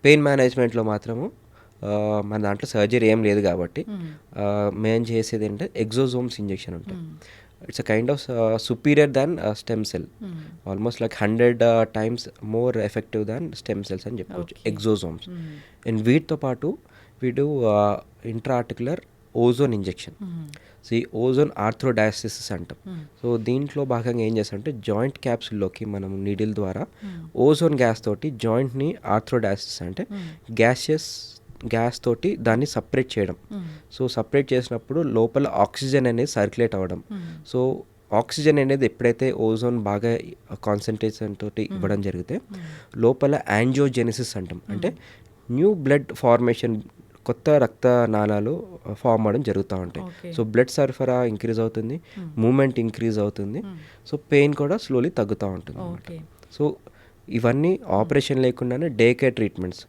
Pain మేనేజ్మెంట్లో మాత్రము మన దాంట్లో సర్జరీ ఏం లేదు కాబట్టి మేము చేసేది ఏంటంటే ఎగ్జోజోమ్స్ ఇంజెక్షన్ ఉంటుంది. It's a kind of superior than stem cell, almost like 100 times more effective than stem cells అని చెప్పుకోవచ్చు ఎగ్జోజోమ్స్. అండ్ వీటితో పాటు వీడు ఇంట్రాఆర్టికులర్ ఓజోన్ ఇంజెక్షన్. సో ఈ ఓజోన్ ఆర్థ్రోడయాసిస్ అంటాం. సో దీంట్లో భాగంగా ఏం చేస్తామంటే జాయింట్ క్యాప్సుల్లోకి మనం నీడిల్ ద్వారా ఓజోన్ గ్యాస్ తోటి జాయింట్ని ఆర్థ్రోడయాసిస్ అంటే గ్యాస్ తోటి దాన్ని సపరేట్ చేయడం. సో సపరేట్ చేసినప్పుడు లోపల ఆక్సిజన్ అనేది సర్క్యులేట్ అవ్వడం. సో ఆక్సిజన్ అనేది ఎప్పుడైతే ఓజోన్ బాగా కాన్సన్ట్రేషన్ తోటి ఇవ్వడం జరిగితే లోపల యాంజియోజెనిసిస్ అంటాం, అంటే న్యూ బ్లడ్ ఫార్మేషన్, కొత్త రక్త నాళాలు ఫామ్ అవ్వడం జరుగుతూ ఉంటాయి. సో బ్లడ్ సరఫరా ఇంక్రీజ్ అవుతుంది, మూమెంట్ ఇంక్రీజ్ అవుతుంది, సో పెయిన్ కూడా స్లోలీ తగ్గుతూ ఉంటుంది అన్నమాట. సో ఇవన్నీ ఆపరేషన్ లేకుండానే డే కేర్ ట్రీట్మెంట్స్.